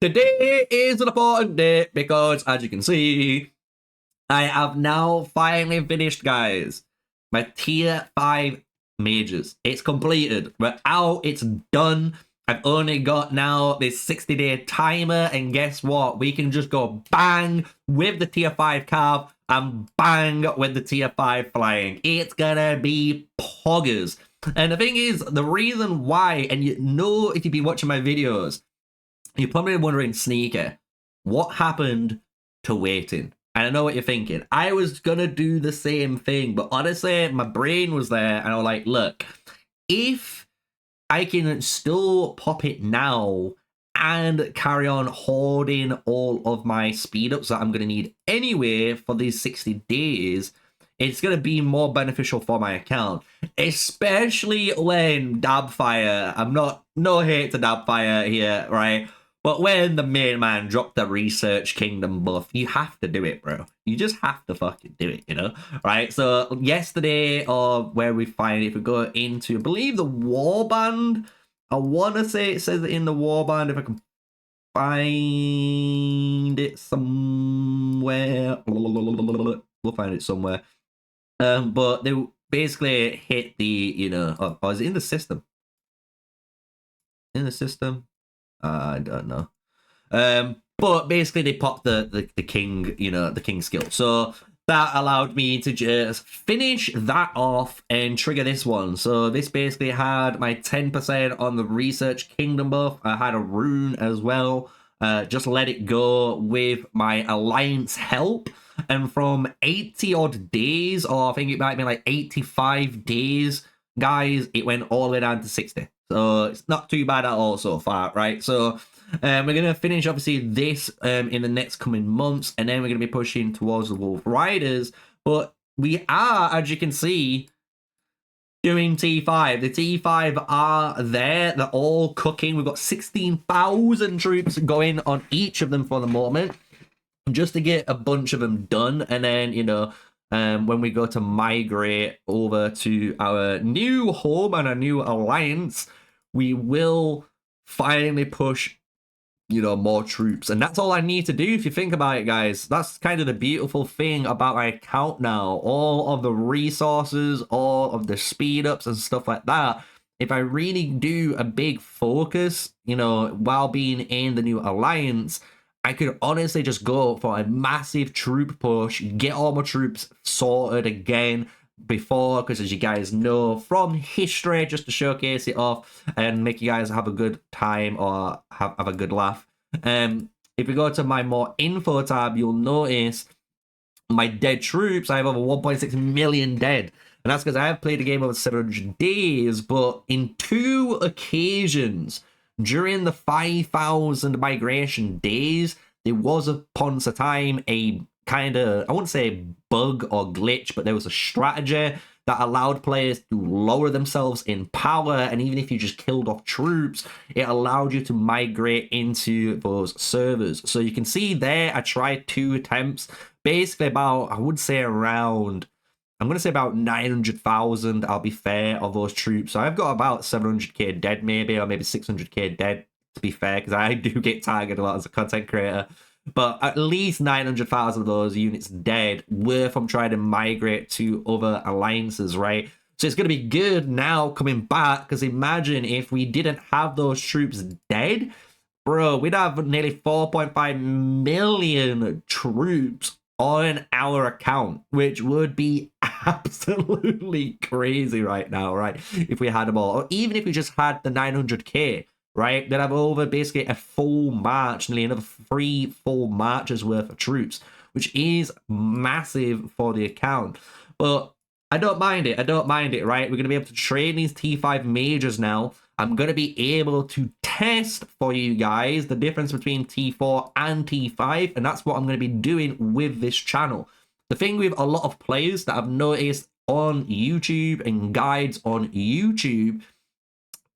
Today is an important day because, as you can see, I have now finally finished, guys, my tier 5 majors. It's completed. We're out. It's done. I've only got now this 60-day timer, and guess what? We can just go bang with the tier 5 carve and bang with the tier 5 flying. It's gonna be poggers. And the thing is, the reason why, and you know if you've been watching my videos, you're probably wondering, Sneaky, what happened to waiting? And I know what you're thinking. I was gonna do the same thing, but honestly, my brain was there, and I was like, look, if I can still pop it now and carry on hoarding all of my speed ups that I'm gonna need anyway for these 60 days, it's gonna be more beneficial for my account, especially when Dabfire, I'm not, no hate to Dabfire here, right? But when the main man dropped the Research Kingdom buff, you have to do it, bro. You just have to fucking do it, you know? Right? So yesterday, or where we find it, if we go into, I believe, the Warband, I want to say it says it in the Warband, if I can find it somewhere. We'll find it somewhere. But they basically hit the, you know, oh, is it in the system? In the system? I don't know. But basically they popped the king, you know, the king skill. So that allowed me to just finish that off and trigger this one. So this basically had my 10% on the Research Kingdom buff. I had a rune as well. Just let it go with my alliance help. And from 80 odd days, or I think it might be like 85 days, guys, it went all the way down to 60. So it's not too bad at all so far, right? So we're going to finish, obviously, this in the next coming months, and then we're going to be pushing towards the Wolf Riders. But we are, as you can see, doing T5. The T5 are there. They're all cooking. We've got 16,000 troops going on each of them for the moment, just to get a bunch of them done. And then, you know, when we go to migrate over to our new home and a new alliance, we will finally push, you know, more troops. And that's all I need to do, if you think about it, guys. That's kind of the beautiful thing about my account now. All of the resources, all of the speed ups and stuff like that. If I really do a big focus, you know, while being in the new alliance, I could honestly just go for a massive troop push, get all my troops sorted again before, because as you guys know from history, just to showcase it off and make you guys have a good time or have a good laugh. If we go to my more info tab, you'll notice my dead troops. I have over 1.6 million dead. And that's because I have played the game over 700 days, but in 2 occasions, during the 5,000 migration days, there was upon a time a kind of, I wouldn't say bug or glitch, but there was a strategy that allowed players to lower themselves in power, and even if you just killed off troops, it allowed you to migrate into those servers. So you can see there, I tried 2 attempts, basically about, I would say around, I'm going to say about 900,000, I'll be fair, of those troops. So I've got about 700k dead maybe, or maybe 600k dead, to be fair, because I do get targeted a lot as a content creator. But at least 900,000 of those units dead were from trying to migrate to other alliances, right? So it's going to be good now coming back, because imagine if we didn't have those troops dead, bro, we'd have nearly 4.5 million troops on our account, which would be absolutely crazy right now, right? If we had them all, or even if we just had the 900k, right? They'd have over basically a full march, nearly another 3 full marches worth of troops, which is massive for the account. But I don't mind it. I don't mind it, right? We're going to be able to train these T5 majors now. I'm going to be able to test for you guys the difference between T4 and T5, and that's what I'm going to be doing with this channel. The thing with a lot of players that I've noticed on YouTube and guides on YouTube,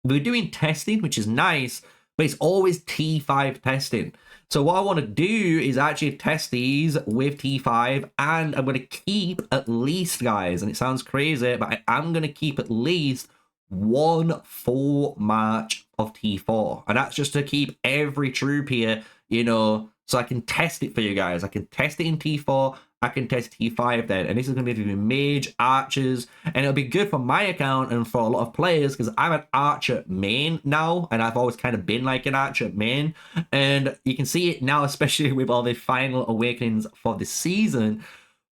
we're doing testing, which is nice, but it's always T5 testing. So what I want to do is actually test these with T5, and I'm going to keep at least, guys, and it sounds crazy, but I am going to keep at least 1 full march of T4. And that's just to keep every troop here, you know, so I can test it for you guys. I can test it in T4. I can test T5 then. And this is going to be the mage, archers. And it'll be good for my account and for a lot of players because I'm an archer main now. And I've always kind of been like an archer main. And you can see it now, especially with all the final awakenings for the season.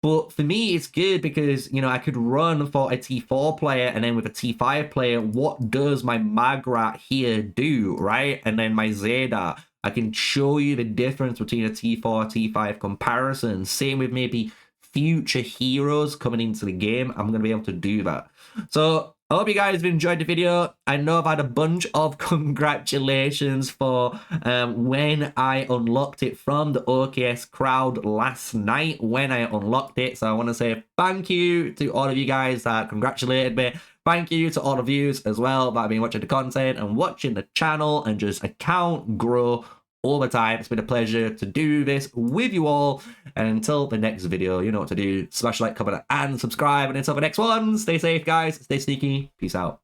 But for me, it's good because, you know, I could run for a T4 player and then with a T5 player, what does my Magrat here do, right? And then my Zeta, I can show you the difference between a T4, T5 comparison. Same with maybe future heroes coming into the game. I'm going to be able to do that. So I hope you guys have enjoyed the video. I know I've had a bunch of congratulations for when I unlocked it from the OKS crowd last night when I unlocked it. So I want to say thank you to all of you guys that congratulated me. Thank you to all of you as well that have been watching the content and watching the channel and just account grow all the time. It's been a pleasure to do this with you all. And until the next video, you know what to do. Smash like, comment, and subscribe. And until the next one, stay safe, guys. Stay sneaky. Peace out.